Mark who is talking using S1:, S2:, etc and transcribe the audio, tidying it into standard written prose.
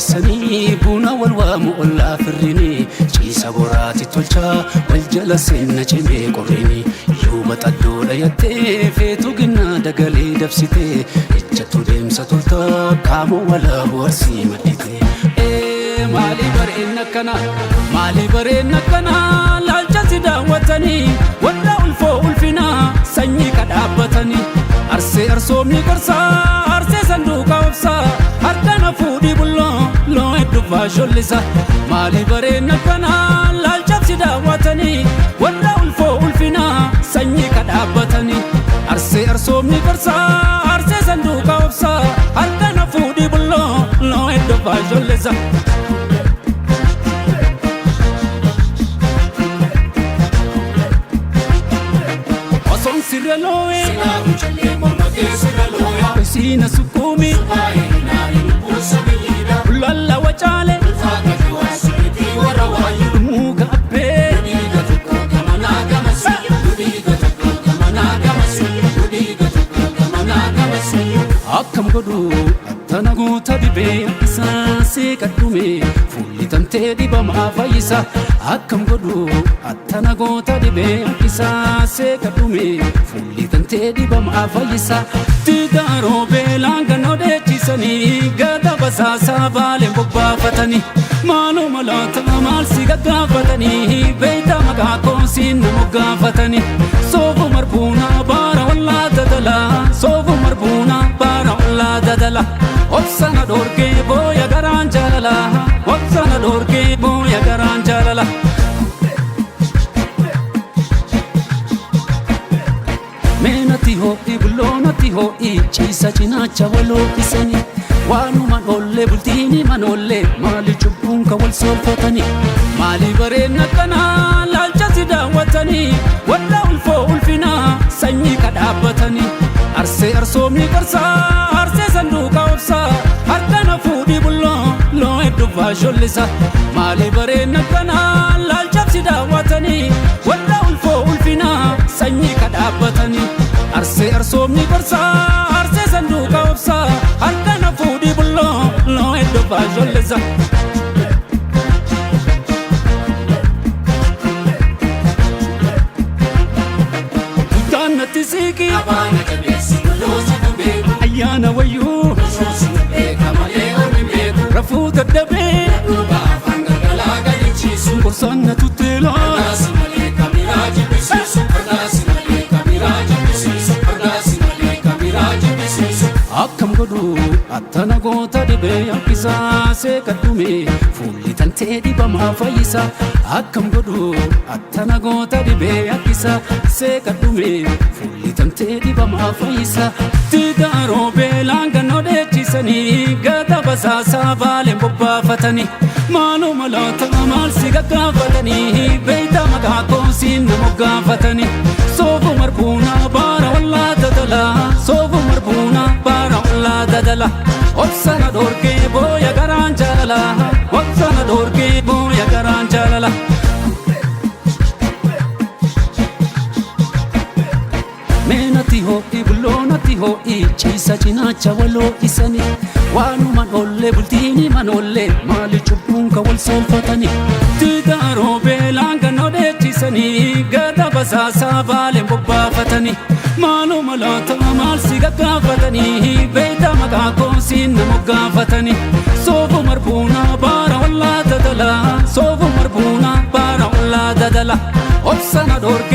S1: walesanii buna walwaamu ollaa firrini ciisa boraati tolchaa wal jala seenna cimee qorrini yoo baxaddoodha yattee feetu ginnaa dagalee dabsitee ejjattu deemsa toltaa qaamoo walaa boharsii madditee maalii bareen akkana laalchatti daawwatanii warra ulfoo ulfinaa sanyii kadhaabbatanii arsee arsoomni qorsaa arsee sanduuqa obsaa harkana fuudhii bulloo loo hedduufaa shollisa maalii bareen akkana laalchatti daawwatanii warra ulfoo ulfinaa sanyii kadhaabbatanii arsee arsoomni qorsaa arsee sanduuqa obsaa harkana fuudhii bulloo loo hedduufaa shollisa Siraloe, Sina Sukumi, Lala Wachale, Mugabe, Akkam godhu attanagoota dhibee isaasee kadhume fuulli tantee dhibamaa fayyisa akkam godhu attanagoota dhibee isaasee kadhume fuulli tantee dhibamaa fayyisa tigaaroo beelaan ganoo dheechisanii gada basaasaa baaleen bobbaafatanii maaloo malaata maal si gaggaafatanii beeyta maqaa koosiin nama gaafatanii soofu marbuunaa baara wallaa dadalaa soofu marbuunaa baara wallaa dadala obsana dorgee booya garaan jaalala obsana dorgee booya garaan jaalala meenatti ho'i bulloonatti ho'i ciisa cinaacha waloo isanii waanuma ollee bultiini manollee maali cubbuun ka wal soolfatanii maali bareen akkanaa laalchatti daawwatanii warra ulfoo ulfinaa sanyii kadhaabbatanii arsee arsoomni qorsaa arsee sanduuqa obsaa harkana fuudhii bulloo loo hedduufaa shollisa maali bareen akkanaa laalchatti daawwatanii warra ulfoo ulfinaa sanyii kadhaabbatanii arsee arsoomni qorsaa arsee sanduuqa obsaa harkana fuudhii bulloo loo hedduufaa shollisa Natti siiki abaana jabeessi loloosi dubeeku ayyaana wayyuu loloosi dubeeka malee ormi beeku rafuu daddabee duuba afaan galgalaa galichiisu qorsaan na tutteelaa kanaasi malee kamiraa jibbisiisu kanaasi malee kamiraa jibbisiisu kanaasi malee kamiraa jibbisiisu akkam godhu attanagoota dhibee harkisaasee kadhume fuulli tantee dhibamaa fayyisa akkam godhu attanagoota dhibee harkisaasee kadhume fuulli tantee dhibamaa fayyisa tigaaroo beelaan ganoo dheechisanii gada basaasaa baaleen bobbaafatanii maaloo malaata maal si gaggaafatanii beeyta maqaa koosiin nama gaafatanii soofu marbuunaa baara wallaa dadalaa soofu marbuunaa baara wallaa dadala obsana dorgee booya garaan jaalala obsana dorgee booya garaan jaalala meenatti ho'i bulloonatti ho'i ciisa cinaacha waloo isanii waanuma ollee bultiini manollee maali cubbuun ka wal soolfatanii tigaaroo beelaan ganoo dheechisanii gada basaasaa baaleen bobbaafatanii maaloo malaata maal si gaggaafatanii beeyta maqaa koosiin nama gaafatanii soofu marbuunaa baara wallaa dadalaa soofu marbuunaa baara wallaa dadala obsana dorgee